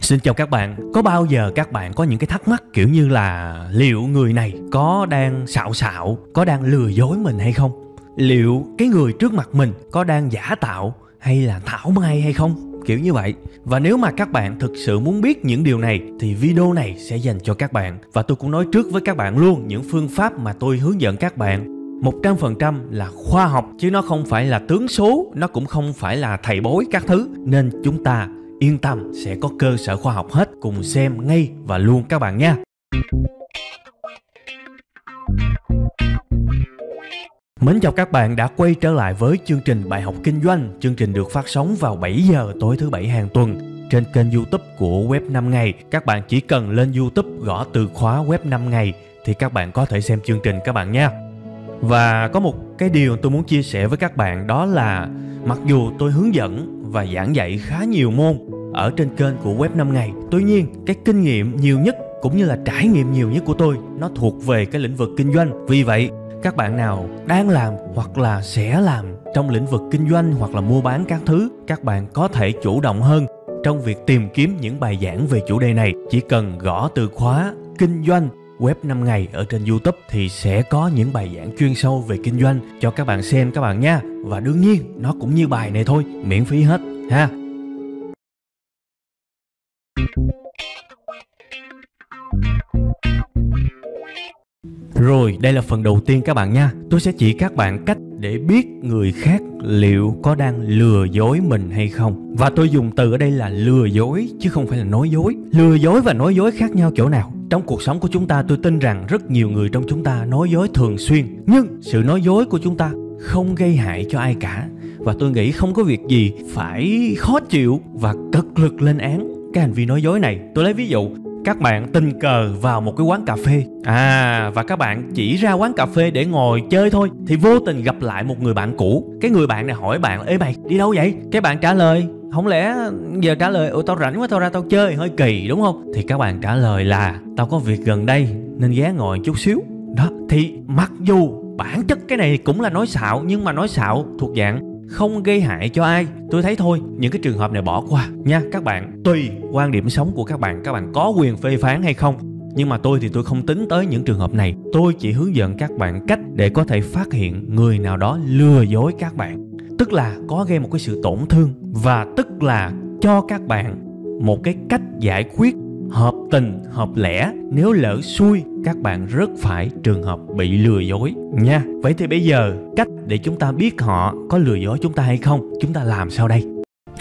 Xin chào các bạn, có bao giờ các bạn có những cái thắc mắc kiểu như là liệu người này có đang xạo, có đang lừa dối mình hay không? Liệu cái người trước mặt mình có đang giả tạo hay là thảo mai hay không? Kiểu như vậy. Và nếu mà các bạn thực sự muốn biết những điều này thì video này sẽ dành cho các bạn. Và tôi cũng nói trước với các bạn luôn những phương pháp mà tôi hướng dẫn các bạn 100% là khoa học, chứ nó không phải là tướng số, nó cũng không phải là thầy bói các thứ. Nên chúng ta yên tâm, sẽ có cơ sở khoa học hết, cùng xem ngay và luôn các bạn nha. Mến chào các bạn đã quay trở lại với chương trình Bài học Kinh doanh. Chương trình được phát sóng vào 7 giờ tối thứ Bảy hàng tuần trên kênh YouTube của Web 5 ngày. Các bạn chỉ cần lên YouTube gõ từ khóa Web 5 ngày thì các bạn có thể xem chương trình các bạn nha. Và có một cái điều tôi muốn chia sẻ với các bạn, đó là mặc dù tôi hướng dẫn và giảng dạy khá nhiều môn ở trên kênh của Web 5 ngày, tuy nhiên cái kinh nghiệm nhiều nhất cũng như là trải nghiệm nhiều nhất của tôi nó thuộc về cái lĩnh vực kinh doanh. Vì vậy các bạn nào đang làm hoặc là sẽ làm trong lĩnh vực kinh doanh hoặc là mua bán các thứ, các bạn có thể chủ động hơn trong việc tìm kiếm những bài giảng về chủ đề này. Chỉ cần gõ từ khóa kinh doanh Web 5 ngày ở trên YouTube thì sẽ có những bài giảng chuyên sâu về kinh doanh cho các bạn xem các bạn nha. Và đương nhiên nó cũng như bài này thôi, miễn phí hết ha. Rồi, đây là phần đầu tiên các bạn nha. Tôi sẽ chỉ các bạn cách để biết người khác liệu có đang lừa dối mình hay không. Và tôi dùng từ ở đây là lừa dối chứ không phải là nói dối. Lừa dối và nói dối khác nhau chỗ nào? Trong cuộc sống của chúng ta, tôi tin rằng rất nhiều người trong chúng ta nói dối thường xuyên. Nhưng sự nói dối của chúng ta không gây hại cho ai cả. Và tôi nghĩ không có việc gì phải khó chịu và cật lực lên án cái hành vi nói dối này. Tôi lấy ví dụ, các bạn tình cờ vào một cái quán cà phê và các bạn chỉ ra quán cà phê để ngồi chơi thôi, thì vô tình gặp lại một người bạn cũ. Cái người bạn này hỏi bạn: ê mày, đi đâu vậy? Cái bạn trả lời, không lẽ giờ trả lời tao rảnh quá, tao ra tao chơi, hơi kỳ đúng không? Thì các bạn trả lời là tao có việc gần đây nên ghé ngồi chút xíu. Đó, thì mặc dù bản chất cái này cũng là nói xạo, nhưng mà nói xạo thuộc dạng không gây hại cho ai. Tôi thấy thôi, những cái trường hợp này bỏ qua nha các bạn. Tùy quan điểm sống của các bạn có quyền phê phán hay không. Nhưng mà tôi thì tôi không tính tới những trường hợp này. Tôi chỉ hướng dẫn các bạn cách để có thể phát hiện người nào đó lừa dối các bạn. Tức là có gây một cái sự tổn thương, và tức là cho các bạn một cái cách giải quyết hợp tình, hợp lẽ nếu lỡ xui các bạn rớt phải trường hợp bị lừa dối nha. Vậy thì bây giờ cách để chúng ta biết họ có lừa dối chúng ta hay không, chúng ta làm sao đây?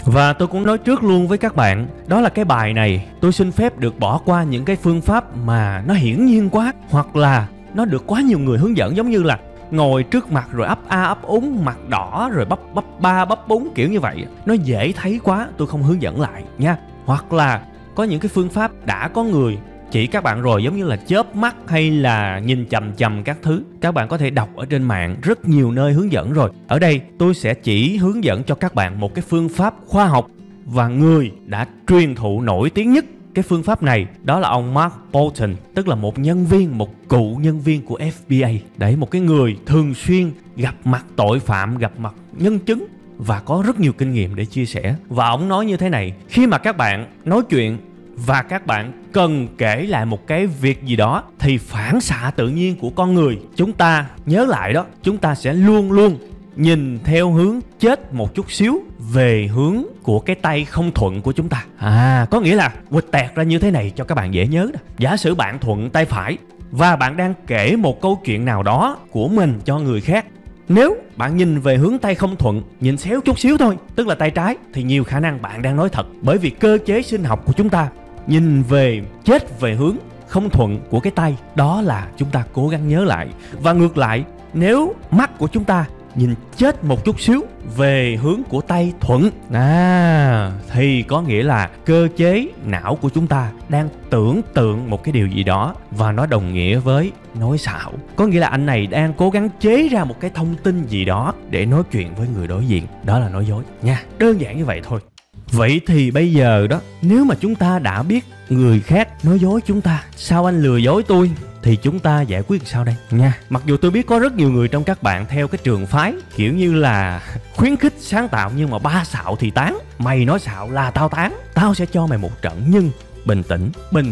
Và tôi cũng nói trước luôn với các bạn, đó là cái bài này tôi xin phép được bỏ qua những cái phương pháp mà nó hiển nhiên quá, hoặc là nó được quá nhiều người hướng dẫn, giống như là ngồi trước mặt rồi ấp a ấp úng, mặt đỏ rồi bắp ba bắp búng kiểu như vậy. Nó dễ thấy quá, tôi không hướng dẫn lại nha. Hoặc là có những cái phương pháp đã có người chỉ các bạn rồi, giống như là chớp mắt hay là nhìn chằm chằm các thứ. Các bạn có thể đọc ở trên mạng, rất nhiều nơi hướng dẫn rồi. Ở đây tôi sẽ chỉ hướng dẫn cho các bạn một cái phương pháp khoa học và người đã truyền thụ nổi tiếng nhất cái phương pháp này, đó là ông Mark Bolton, tức là một cựu nhân viên của FBI. Đấy, một cái người thường xuyên gặp mặt tội phạm, gặp mặt nhân chứng và có rất nhiều kinh nghiệm để chia sẻ. Và ông nói như thế này: khi mà các bạn nói chuyện và các bạn cần kể lại một cái việc gì đó thì phản xạ tự nhiên của con người, chúng ta nhớ lại đó, chúng ta sẽ luôn luôn nhìn theo hướng chết một chút xíu về hướng của cái tay không thuận của chúng ta. Có nghĩa là quịch tẹt ra như thế này cho các bạn dễ nhớ đó. Giả sử bạn thuận tay phải và bạn đang kể một câu chuyện nào đó của mình cho người khác. Nếu bạn nhìn về hướng tay không thuận, nhìn xéo chút xíu thôi, tức là tay trái, thì nhiều khả năng bạn đang nói thật. Bởi vì cơ chế sinh học của chúng ta nhìn về chết về hướng không thuận của cái tay, đó là chúng ta cố gắng nhớ lại. Và ngược lại, nếu mắt của chúng ta nhìn chết một chút xíu về hướng của tay thuận thì có nghĩa là cơ chế não của chúng ta đang tưởng tượng một cái điều gì đó, và nó đồng nghĩa với nói xạo. Có nghĩa là anh này đang cố gắng chế ra một cái thông tin gì đó để nói chuyện với người đối diện, đó là nói dối nha. Đơn giản như vậy thôi. Vậy thì bây giờ đó, nếu mà chúng ta đã biết người khác nói dối chúng ta, sao anh lừa dối tôi, thì chúng ta giải quyết sao đây nha. Mặc dù tôi biết có rất nhiều người trong các bạn theo cái trường phái kiểu như là khuyến khích sáng tạo, nhưng mà ba xạo thì tán, mày nói xạo là tao tán, tao sẽ cho mày một trận. Nhưng bình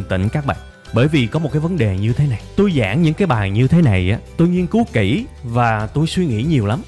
tĩnh các bạn. Bởi vì có một cái vấn đề như thế này, tôi giảng những cái bài như thế này á, tôi nghiên cứu kỹ và tôi suy nghĩ nhiều lắm.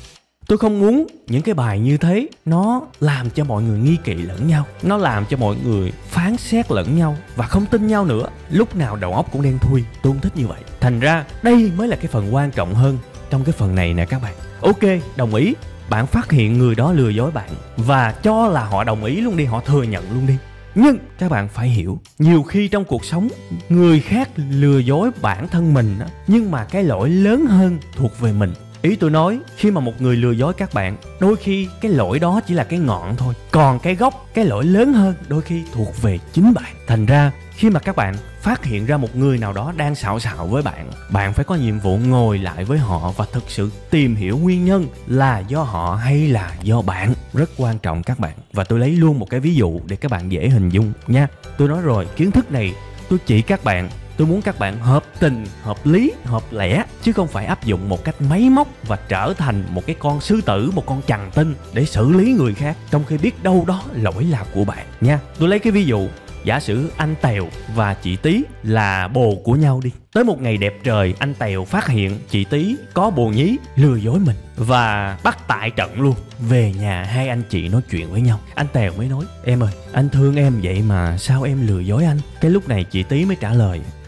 Tôi không muốn những cái bài như thế nó làm cho mọi người nghi kỵ lẫn nhau, nó làm cho mọi người phán xét lẫn nhau và không tin nhau nữa. Lúc nào đầu óc cũng đen thui, tôi không thích như vậy. Thành ra đây mới là cái phần quan trọng hơn trong cái phần này nè các bạn. Ok, đồng ý, bạn phát hiện người đó lừa dối bạn và cho là họ đồng ý luôn đi, họ thừa nhận luôn đi. Nhưng các bạn phải hiểu, nhiều khi trong cuộc sống người khác lừa dối bản thân mình đó, nhưng mà cái lỗi lớn hơn thuộc về mình. Ý tôi nói, khi mà một người lừa dối các bạn, đôi khi cái lỗi đó chỉ là cái ngọn thôi, còn cái gốc, cái lỗi lớn hơn đôi khi thuộc về chính bạn. Thành ra khi mà các bạn phát hiện ra một người nào đó đang xạo với bạn, bạn phải có nhiệm vụ ngồi lại với họ và thực sự tìm hiểu nguyên nhân là do họ hay là do bạn. Rất quan trọng các bạn. Và tôi lấy luôn một cái ví dụ để các bạn dễ hình dung nha. Tôi nói rồi, kiến thức này tôi chỉ các bạn, tôi muốn các bạn hợp tình, hợp lý, hợp lẽ, chứ không phải áp dụng một cách máy móc và trở thành một cái con sư tử, một con chằn tinh để xử lý người khác, trong khi biết đâu đó lỗi là của bạn nha. Tôi lấy cái ví dụ, giả sử anh Tèo và chị Tí là bồ của nhau đi. Tới một ngày đẹp trời, anh Tèo phát hiện chị Tí có bồ nhí lừa dối mình và bắt tại trận luôn. Về nhà hai anh chị nói chuyện với nhau. Anh Tèo mới nói: em ơi, anh thương em vậy mà sao em lừa dối anh? Cái lúc này chị Tí mới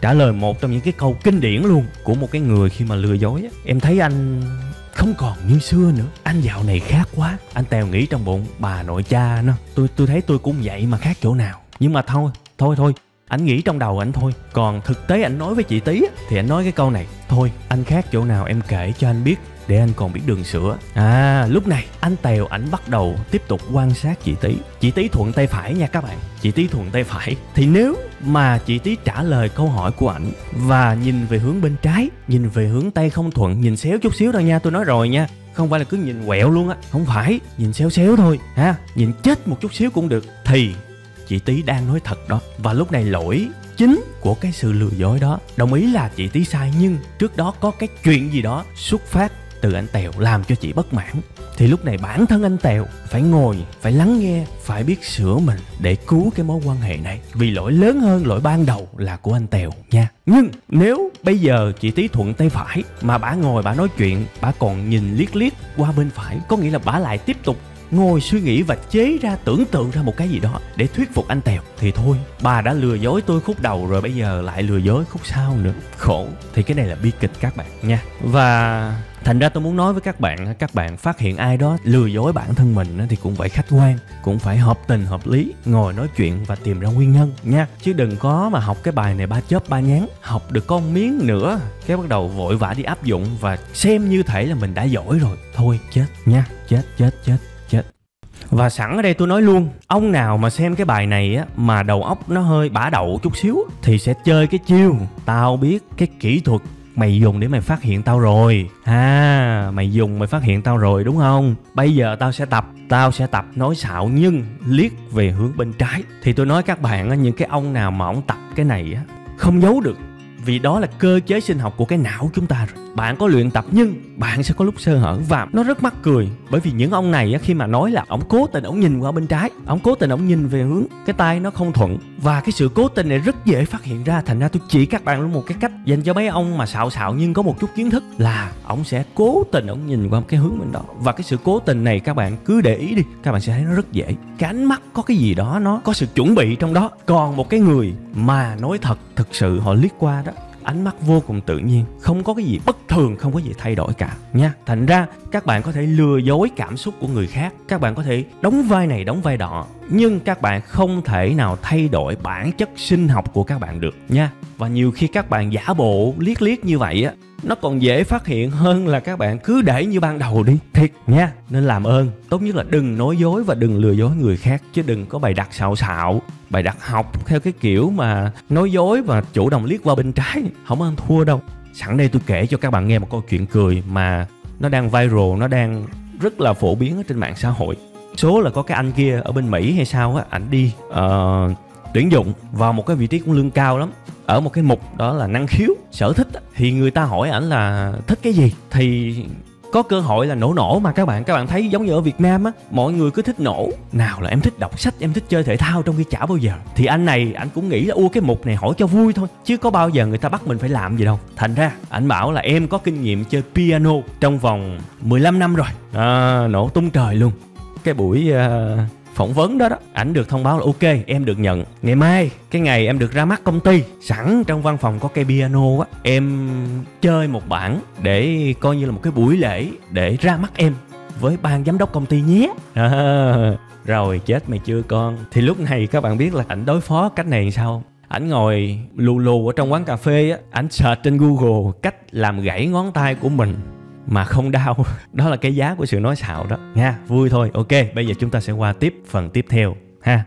trả lời một trong những cái câu kinh điển luôn của một cái người khi mà lừa dối. Em thấy anh không còn như xưa nữa, anh dạo này khác quá. Anh Tèo nghĩ trong bụng, bà nội cha nó, tôi thấy tôi cũng vậy mà khác chỗ nào. Nhưng mà thôi, anh nghĩ trong đầu anh thôi. Còn thực tế anh nói với chị Tí thì anh nói cái câu này: thôi, anh khác chỗ nào em kể cho anh biết để anh còn biết đường sửa. Lúc này anh Tèo ảnh bắt đầu tiếp tục quan sát chị Tí. Chị Tí thuận tay phải nha các bạn. Chị Tí thuận tay phải. Thì nếu mà chị Tí trả lời câu hỏi của ảnh và nhìn về hướng bên trái, nhìn về hướng tay không thuận, nhìn xéo chút xíu thôi nha, tôi nói rồi nha, không phải là cứ nhìn quẹo luôn á, không phải, nhìn xéo xéo thôi ha, nhìn chết một chút xíu cũng được, thì chị Tí đang nói thật đó. Và lúc này lỗi chính của cái sự lừa dối đó, đồng ý là chị Tí sai, nhưng trước đó có cái chuyện gì đó xuất phát từ anh Tèo làm cho chị bất mãn. Thì lúc này bản thân anh Tèo phải ngồi, phải lắng nghe, phải biết sửa mình để cứu cái mối quan hệ này. Vì lỗi lớn hơn lỗi ban đầu là của anh Tèo nha. Nhưng nếu bây giờ chị Tí thuận tay phải mà bả ngồi bả nói chuyện, bả còn nhìn liếc qua bên phải, có nghĩa là bả lại tiếp tục ngồi suy nghĩ và chế ra, tưởng tượng ra một cái gì đó để thuyết phục anh Tèo, thì thôi, bà đã lừa dối tôi khúc đầu rồi, bây giờ lại lừa dối khúc sau nữa, khổ. Thì cái này là bi kịch các bạn nha. Và thành ra tôi muốn nói với các bạn phát hiện ai đó lừa dối bản thân mình thì cũng phải khách quan, cũng phải hợp tình hợp lý, ngồi nói chuyện và tìm ra nguyên nhân nha. Chứ đừng có mà học cái bài này ba chớp ba nhán, học được con miếng nữa cái bắt đầu vội vã đi áp dụng và xem như thể là mình đã giỏi rồi. Thôi chết nha, chết. Và sẵn ở đây tôi nói luôn, ông nào mà xem cái bài này á mà đầu óc nó hơi bả đậu chút xíu thì sẽ chơi cái chiêu: tao biết cái kỹ thuật mày dùng để mày phát hiện tao rồi mày dùng mày phát hiện tao rồi đúng không? Bây giờ tao sẽ tập nói xạo nhưng liếc về hướng bên trái. Thì tôi nói các bạn á, những cái ông nào mà ông tập cái này á không giấu được, vì đó là cơ chế sinh học của cái não chúng ta rồi. Bạn có luyện tập nhưng bạn sẽ có lúc sơ hở và nó rất mắc cười. Bởi vì những ông này á, khi mà nói là ổng cố tình ổng nhìn qua bên trái, ổng cố tình ổng nhìn về hướng cái tay nó không thuận, và cái sự cố tình này rất dễ phát hiện ra. Thành ra tôi chỉ các bạn luôn một cái cách dành cho mấy ông mà xạo nhưng có một chút kiến thức, là ổng sẽ cố tình ổng nhìn qua cái hướng bên đó. Và cái sự cố tình này các bạn cứ để ý đi, các bạn sẽ thấy nó rất dễ. Cái ánh mắt có cái gì đó, nó có sự chuẩn bị trong đó. Còn một cái người mà nói thật, thực sự họ liếc qua đó, ánh mắt vô cùng tự nhiên, không có cái gì bất thường, không có gì thay đổi cả nha. Thành ra các bạn có thể lừa dối cảm xúc của người khác, các bạn có thể đóng vai này đóng vai đó, nhưng các bạn không thể nào thay đổi bản chất sinh học của các bạn được nha. Và nhiều khi các bạn giả bộ liếc như vậy á, nó còn dễ phát hiện hơn là các bạn cứ để như ban đầu đi, thiệt nha. Nên làm ơn, tốt nhất là đừng nói dối và đừng lừa dối người khác, chứ đừng có bày đặt xạo, bày đặt học theo cái kiểu mà nói dối và chủ động liếc qua bên trái, không ăn thua đâu. Sẵn đây tôi kể cho các bạn nghe một câu chuyện cười mà nó đang viral, nó đang rất là phổ biến ở trên mạng xã hội. số là có cái anh kia ở bên Mỹ hay sao á, ảnh đi tuyển dụng vào một cái vị trí cũng lương cao lắm, ở một cái mục đó là năng khiếu, sở thích á. Thì người ta hỏi ảnh là thích cái gì thì có cơ hội là nổ mà các bạn thấy giống như ở Việt Nam á, mọi người cứ thích nổ. Nào là em thích đọc sách, em thích chơi thể thao, trong khi chả bao giờ. Thì anh này ảnh cũng nghĩ là cái mục này hỏi cho vui thôi, chứ có bao giờ người ta bắt mình phải làm gì đâu. Thành ra ảnh bảo là em có kinh nghiệm chơi piano trong vòng 15 năm rồi. Nổ tung trời luôn. Cái buổi phỏng vấn đó ảnh được thông báo là ok, em được nhận. Ngày mai, cái ngày em được ra mắt công ty, sẵn trong văn phòng có cây piano á, em chơi một bản để coi như là một cái buổi lễ để ra mắt em với ban giám đốc công ty nhé. Rồi chết mày chưa con. Thì lúc này các bạn biết là ảnh đối phó cách này làm sao không? Ảnh ngồi lù lù ở trong quán cà phê á, ảnh search trên Google cách làm gãy ngón tay của mình mà không đau. Đó là cái giá của sự nói xạo đó nha. Vui thôi. Ok, bây giờ chúng ta sẽ qua phần tiếp theo ha.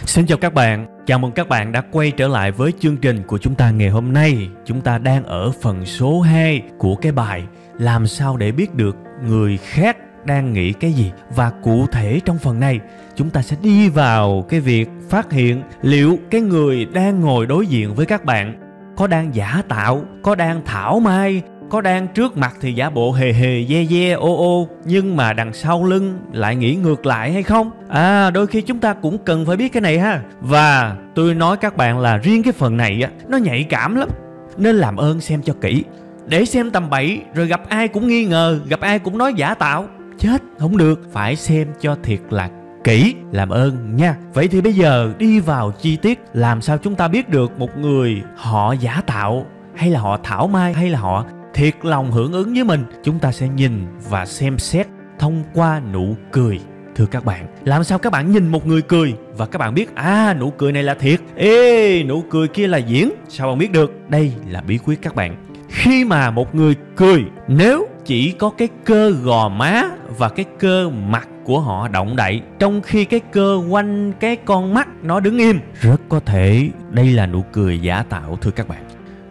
Xin chào các bạn, chào mừng các bạn đã quay trở lại với chương trình của chúng ta ngày hôm nay. Chúng ta đang ở phần số 2 của cái bài làm sao để biết được người khác đang nghĩ cái gì. Và cụ thể trong phần này, chúng ta sẽ đi vào cái việc phát hiện liệu cái người đang ngồi đối diện với các bạn có đang giả tạo, có đang thảo mai, có đang trước mặt thì giả bộ hề hề, de ô, nhưng mà đằng sau lưng lại nghĩ ngược lại hay không? Đôi khi chúng ta cũng cần phải biết cái này ha. Và tôi nói các bạn là riêng cái phần này á, nó nhạy cảm lắm, nên làm ơn xem cho kỹ. Để xem tầm bậy rồi gặp ai cũng nghi ngờ, gặp ai cũng nói giả tạo, chết không được. Phải xem cho thiệt là kỹ, làm ơn nha. Vậy thì bây giờ đi vào chi tiết, làm sao chúng ta biết được một người họ giả tạo, hay là họ thảo mai, hay là họ thiệt lòng hưởng ứng với mình. Chúng ta sẽ nhìn và xem xét thông qua nụ cười. Thưa các bạn, làm sao các bạn nhìn một người cười và các bạn biết nụ cười này là thiệt, nụ cười kia là diễn? Sao bạn biết được? Đây là bí quyết các bạn. Khi mà một người cười, nếu chỉ có cái cơ gò má và cái cơ mặt của họ động đậy, trong khi cái cơ quanh cái con mắt nó đứng im, rất có thể đây là nụ cười giả tạo. Thưa các bạn,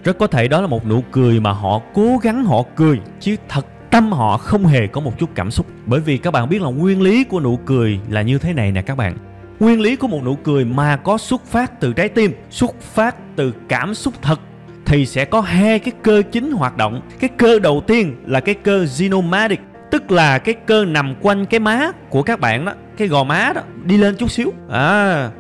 rất có thể đó là một nụ cười mà họ cố gắng họ cười, chứ thật tâm họ không hề có một chút cảm xúc. Bởi vì các bạn biết là nguyên lý của nụ cười là như thế này nè các bạn. Nguyên lý của một nụ cười mà có xuất phát từ trái tim, xuất phát từ cảm xúc thật, thì sẽ có hai cái cơ chính hoạt động. Cái cơ đầu tiên là cái cơ zygomatic, tức là cái cơ nằm quanh cái má của các bạn đó, cái gò má đó, đi lên chút xíu.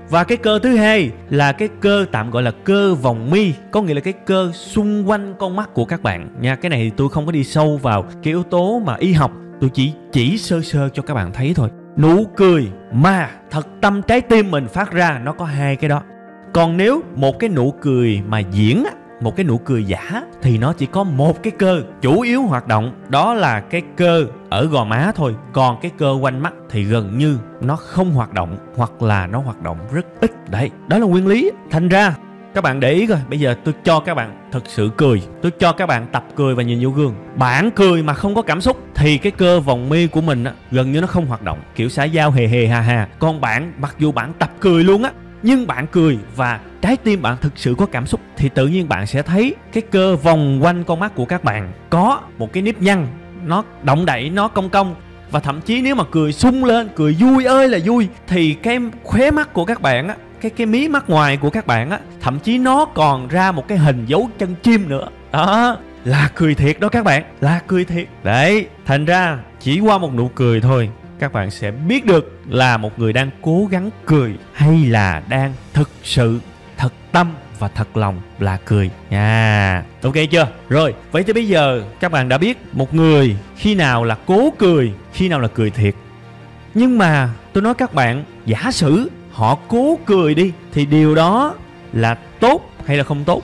Và cái cơ thứ hai là cái cơ tạm gọi là cơ vòng mi, có nghĩa là cái cơ xung quanh con mắt của các bạn nha. Cái này thì tôi không có đi sâu vào cái yếu tố mà y học, tôi chỉ sơ sơ cho các bạn thấy thôi. Nụ cười mà thật tâm trái tim mình phát ra, nó có hai cái đó. Còn nếu một cái nụ cười mà diễn á, một cái nụ cười giả, thì nó chỉ có một cái cơ chủ yếu hoạt động, đó là cái cơ ở gò má thôi. Còn cái cơ quanh mắt thì gần như nó không hoạt động, hoặc là nó hoạt động rất ít. Đấy, đó là nguyên lý. Thành ra các bạn để ý coi, bây giờ tôi cho các bạn thực sự cười, tôi cho các bạn tập cười và nhìn vô gương. Bạn cười mà không có cảm xúc thì cái cơ vòng mi của mình á, gần như nó không hoạt động, kiểu xã giao hề hề hà hà. Còn bạn, mặc dù bạn tập cười luôn á, nhưng bạn cười và trái tim bạn thực sự có cảm xúc, thì tự nhiên bạn sẽ thấy cái cơ vòng quanh con mắt của các bạn có một cái nếp nhăn, nó động đậy, nó cong cong. Và thậm chí nếu mà cười sung lên, cười vui ơi là vui, thì cái khóe mắt của các bạn á, cái mí mắt ngoài của các bạn á, thậm chí nó còn ra một cái hình dấu chân chim nữa. Đó là cười thiệt đó các bạn, là cười thiệt. Đấy, thành ra chỉ qua một nụ cười thôi, các bạn sẽ biết được là một người đang cố gắng cười hay là đang thực sự thật tâm và thật lòng là cười nha. Ok chưa? Rồi, vậy thì bây giờ các bạn đã biết một người khi nào là cố cười, khi nào là cười thiệt. Nhưng mà tôi nói các bạn, giả sử họ cố cười đi, thì điều đó là tốt hay là không tốt?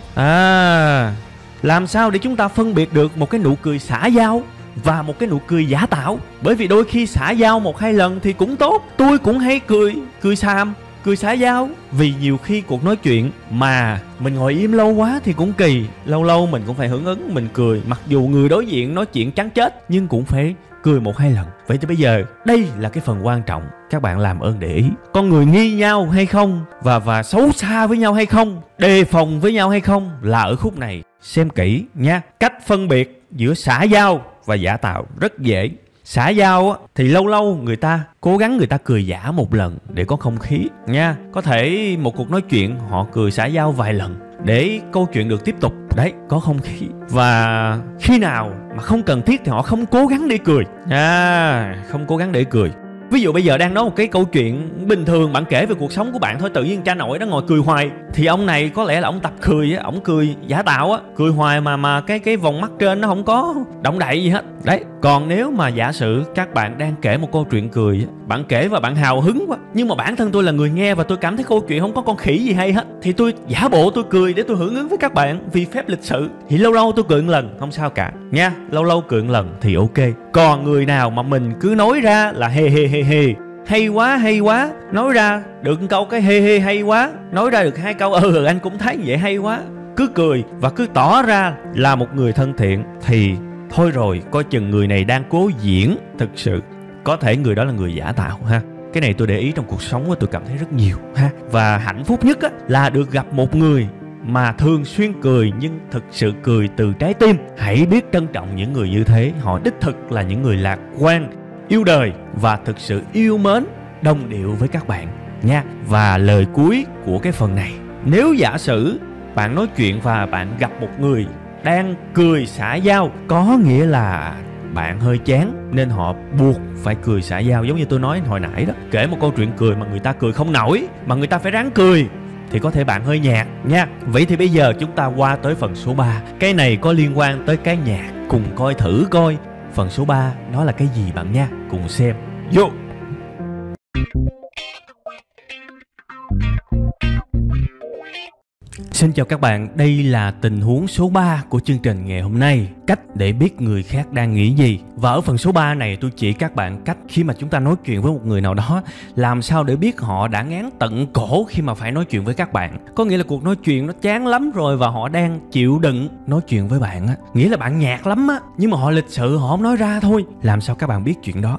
Làm sao để chúng ta phân biệt được một cái nụ cười xã giao và một cái nụ cười giả tạo? Bởi vì đôi khi xã giao 1-2 lần thì cũng tốt. Tôi cũng hay cười xàm, cười xã giao. Vì nhiều khi cuộc nói chuyện mà mình ngồi im lâu quá thì cũng kỳ. Lâu lâu mình cũng phải hưởng ứng, mình cười. Mặc dù người đối diện nói chuyện chán chết, nhưng cũng phải cười 1-2 lần. Vậy thì bây giờ đây là cái phần quan trọng. Các bạn làm ơn để ý, con người nghi nhau hay không, và xấu xa với nhau hay không, đề phòng với nhau hay không, là ở khúc này. Xem kỹ nha. Cách phân biệt giữa xã giao và giả tạo rất dễ. Xã giao á, thì lâu lâu người ta cố gắng người ta cười giả một lần để có không khí nha. Có thể một cuộc nói chuyện họ cười xã giao vài lần để câu chuyện được tiếp tục. Đấy, có không khí. Và khi nào mà không cần thiết thì họ không cố gắng để cười. Không cố gắng để cười. Ví dụ bây giờ đang nói một cái câu chuyện bình thường, bạn kể về cuộc sống của bạn thôi, tự nhiên cha nội đó ngồi cười hoài, thì ông này có lẽ là ông tập cười á, ông cười giả tạo á, cười hoài mà cái vòng mắt trên nó không có động đậy gì hết. Đấy, còn nếu mà giả sử các bạn đang kể một câu chuyện cười á, bạn kể và bạn hào hứng quá, nhưng mà bản thân tôi là người nghe và tôi cảm thấy câu chuyện không có con khỉ gì hay hết, thì tôi giả bộ tôi cười để tôi hưởng ứng với các bạn vì phép lịch sự. Thì lâu lâu tôi cười một lần không sao cả nha, lâu lâu cười một lần thì ok. Còn người nào mà mình cứ nói ra là hê hê hê hê, hay quá, nói ra được câu cái hê hê hay quá, nói ra được 2 câu anh cũng thấy vậy hay quá, cứ cười và cứ tỏ ra là một người thân thiện, thì thôi rồi, coi chừng người này đang cố diễn thực sự. Có thể người đó là người giả tạo ha. Cái này tôi để ý trong cuộc sống tôi cảm thấy rất nhiều ha. Và hạnh phúc nhất á, là được gặp một người mà thường xuyên cười nhưng thực sự cười từ trái tim. Hãy biết trân trọng những người như thế. Họ đích thực là những người lạc quan, yêu đời và thực sự yêu mến, đồng điệu với các bạn nha. Và lời cuối của cái phần này, nếu giả sử bạn nói chuyện và bạn gặp một người đang cười xã giao, có nghĩa là bạn hơi chán nên họ buộc phải cười xã giao. Giống như tôi nói hồi nãy đó, kể một câu chuyện cười mà người ta cười không nổi, mà người ta phải ráng cười, thì có thể bạn hơi nhạt nha. Vậy thì bây giờ chúng ta qua tới phần số 3. Cái này có liên quan tới cái nhạc, cùng coi thử coi phần số 3 nó là cái gì bạn nha. Cùng xem. Vô. Xin chào các bạn, đây là tình huống số 3 của chương trình ngày hôm nay. Cách để biết người khác đang nghĩ gì. Và ở phần số 3 này tôi chỉ các bạn cách khi mà chúng ta nói chuyện với một người nào đó, làm sao để biết họ đã ngán tận cổ khi mà phải nói chuyện với các bạn. Có nghĩa là cuộc nói chuyện nó chán lắm rồi và họ đang chịu đựng nói chuyện với bạn á. Nghĩa là bạn nhạt lắm á, nhưng mà họ lịch sự, họ không nói ra thôi. Làm sao các bạn biết chuyện đó?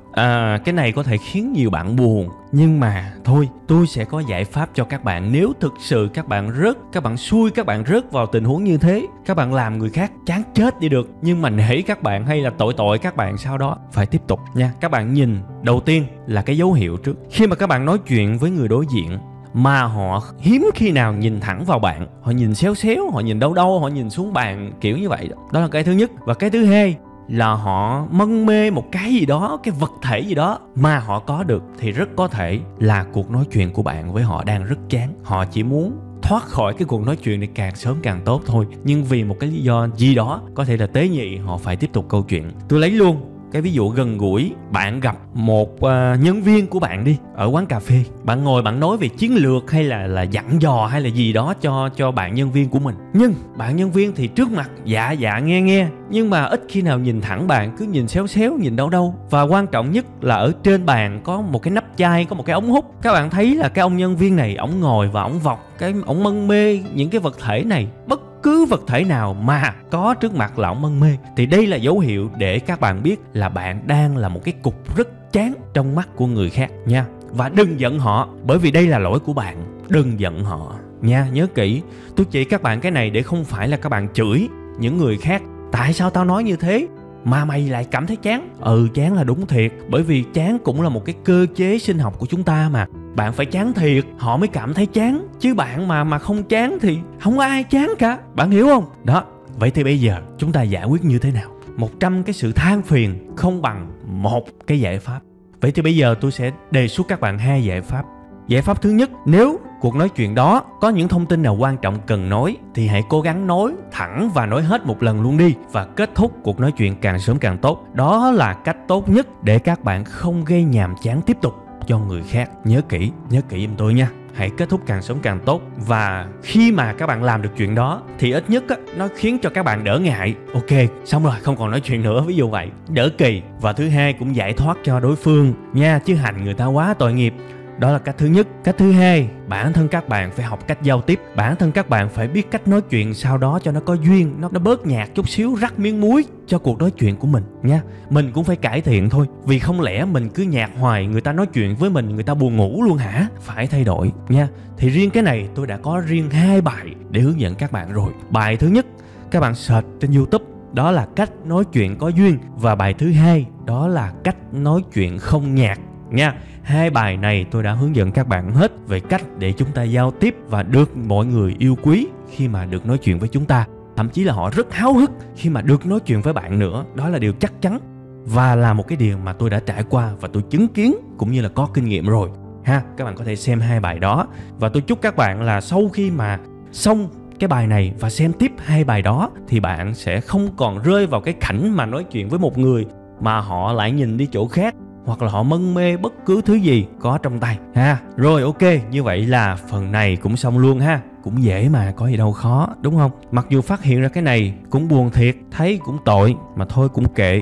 Cái này có thể khiến nhiều bạn buồn, nhưng mà thôi, tôi sẽ có giải pháp cho các bạn. Nếu thực sự các bạn rớt vào tình huống như thế, các bạn làm người khác chán chết đi được, nhưng mà nể các bạn hay là tội các bạn sau đó phải tiếp tục nha. Các bạn nhìn, đầu tiên là cái dấu hiệu trước. Khi mà các bạn nói chuyện với người đối diện mà họ hiếm khi nào nhìn thẳng vào bạn, họ nhìn xéo xéo, họ nhìn đâu, họ nhìn xuống bàn kiểu như vậy đó. Đó là cái thứ nhất. Và cái thứ hai là họ mân mê một cái gì đó, cái vật thể gì đó mà họ có được, thì rất có thể là cuộc nói chuyện của bạn với họ đang rất chán. Họ chỉ muốn thoát khỏi cái cuộc nói chuyện này càng sớm càng tốt thôi, nhưng vì một cái lý do gì đó, có thể là tế nhị, họ phải tiếp tục câu chuyện. Tôi lấy luôn cái ví dụ gần gũi. Bạn gặp một nhân viên của bạn đi ở quán cà phê, bạn ngồi bạn nói về chiến lược hay là dặn dò hay là gì đó cho bạn nhân viên của mình, nhưng bạn nhân viên thì trước mặt dạ nghe, nhưng mà ít khi nào nhìn thẳng bạn, cứ nhìn xéo xéo, nhìn đâu. Và quan trọng nhất là ở trên bàn có một cái nắp chai, có một cái ống hút. Các bạn thấy là cái ông nhân viên này, ổng ngồi và ổng vọc ổng mân mê những cái vật thể này, bất cứ vật thể nào mà có trước mặt là ổng mân mê. Thì đây là dấu hiệu để các bạn biết là bạn đang là một cái cục rất chán trong mắt của người khác nha. Và đừng giận họ, bởi vì đây là lỗi của bạn. Đừng giận họ nha, nhớ kỹ. Tôi chỉ các bạn cái này để không phải là các bạn chửi những người khác. Tại sao tao nói như thế mà mày lại cảm thấy chán? Chán là đúng thiệt, bởi vì chán cũng là một cái cơ chế sinh học của chúng ta mà. Bạn phải chán thiệt họ mới cảm thấy chán, chứ bạn mà không chán thì không có ai chán cả. Bạn hiểu không? Đó. Vậy thì bây giờ chúng ta giải quyết như thế nào? 100 cái sự than phiền không bằng một cái giải pháp. Vậy thì bây giờ tôi sẽ đề xuất các bạn 2 giải pháp. Giải pháp thứ nhất, nếu cuộc nói chuyện đó có những thông tin nào quan trọng cần nói thì hãy cố gắng nói thẳng và nói hết một lần luôn đi, và kết thúc cuộc nói chuyện càng sớm càng tốt. Đó là cách tốt nhất để các bạn không gây nhàm chán tiếp tục cho người khác. Nhớ kỹ giùm tôi nha. Hãy kết thúc càng sớm càng tốt. Và khi mà các bạn làm được chuyện đó thì ít nhất á, nó khiến cho các bạn đỡ ngại. Ok, xong rồi, không còn nói chuyện nữa, ví dụ vậy, đỡ kỳ. Và thứ hai cũng giải thoát cho đối phương nha, chứ hành người ta quá tội nghiệp. Đó là cách thứ nhất. Cách thứ hai, bản thân các bạn phải học cách giao tiếp. Bản thân các bạn phải biết cách nói chuyện sao đó cho nó có duyên, nó bớt nhạt chút xíu, rắc miếng muối cho cuộc nói chuyện của mình nha. Mình cũng phải cải thiện thôi, vì không lẽ mình cứ nhạt hoài, người ta nói chuyện với mình người ta buồn ngủ luôn hả? Phải thay đổi nha. Thì riêng cái này tôi đã có riêng 2 bài để hướng dẫn các bạn rồi. Bài thứ nhất, các bạn search trên YouTube đó là cách nói chuyện có duyên, và bài thứ hai đó là cách nói chuyện không nhạt nha. Hai bài này tôi đã hướng dẫn các bạn hết về cách để chúng ta giao tiếp và được mọi người yêu quý khi mà được nói chuyện với chúng ta. Thậm chí là họ rất háo hức khi mà được nói chuyện với bạn nữa. Đó là điều chắc chắn và là một cái điều mà tôi đã trải qua và tôi chứng kiến cũng như là có kinh nghiệm rồi ha. Các bạn có thể xem hai bài đó, và tôi chúc các bạn là sau khi mà xong cái bài này và xem tiếp hai bài đó thì bạn sẽ không còn rơi vào cái cảnh mà nói chuyện với một người mà họ lại nhìn đi chỗ khác, hoặc là họ mân mê bất cứ thứ gì có trong tay ha. Rồi ok, như vậy là phần này cũng xong luôn ha. Cũng dễ mà, có gì đâu khó, đúng không? Mặc dù phát hiện ra cái này cũng buồn thiệt, thấy cũng tội, mà thôi cũng kệ.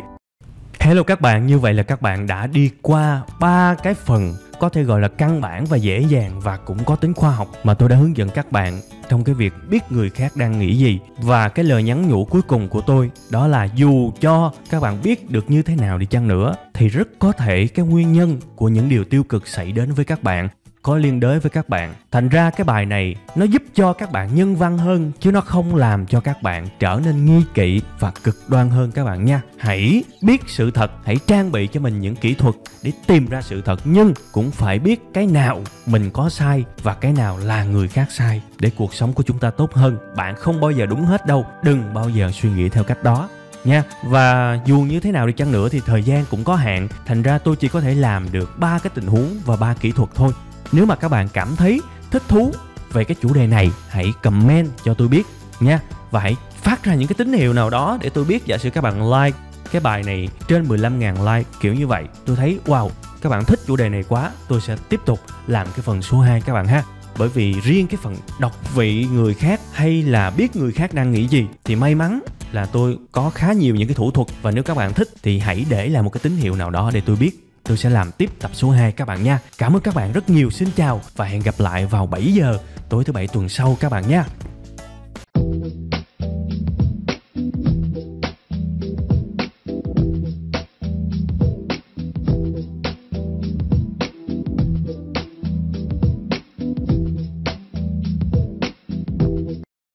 Hello các bạn, như vậy là các bạn đã đi qua 3 cái phần có thể gọi là căn bản và dễ dàng và cũng có tính khoa học mà tôi đã hướng dẫn các bạn trong cái việc biết người khác đang nghĩ gì. Và cái lời nhắn nhủ cuối cùng của tôi đó là dù cho các bạn biết được như thế nào đi chăng nữa thì rất có thể cái nguyên nhân của những điều tiêu cực xảy đến với các bạn có liên đới với các bạn. Thành ra cái bài này nó giúp cho các bạn nhân văn hơn, chứ nó không làm cho các bạn trở nên nghi kỵ và cực đoan hơn các bạn nha. Hãy biết sự thật, hãy trang bị cho mình những kỹ thuật để tìm ra sự thật, nhưng cũng phải biết cái nào mình có sai và cái nào là người khác sai để cuộc sống của chúng ta tốt hơn. Bạn không bao giờ đúng hết đâu, đừng bao giờ suy nghĩ theo cách đó nha. Và dù như thế nào đi chăng nữa thì thời gian cũng có hạn, thành ra tôi chỉ có thể làm được 3 cái tình huống và 3 kỹ thuật thôi. Nếu mà các bạn cảm thấy thích thú về cái chủ đề này, hãy comment cho tôi biết nha. Và hãy phát ra những cái tín hiệu nào đó để tôi biết. Giả sử các bạn like cái bài này trên 15.000 like kiểu như vậy, tôi thấy wow, các bạn thích chủ đề này quá, tôi sẽ tiếp tục làm cái phần số 2 các bạn ha. Bởi vì riêng cái phần đọc vị người khác hay là biết người khác đang nghĩ gì thì may mắn là tôi có khá nhiều những cái thủ thuật. Và nếu các bạn thích thì hãy để lại một cái tín hiệu nào đó để tôi biết. Tôi sẽ làm tiếp tập số 2 các bạn nha. Cảm ơn các bạn rất nhiều. Xin chào và hẹn gặp lại vào 7 giờ tối thứ Bảy tuần sau các bạn nha.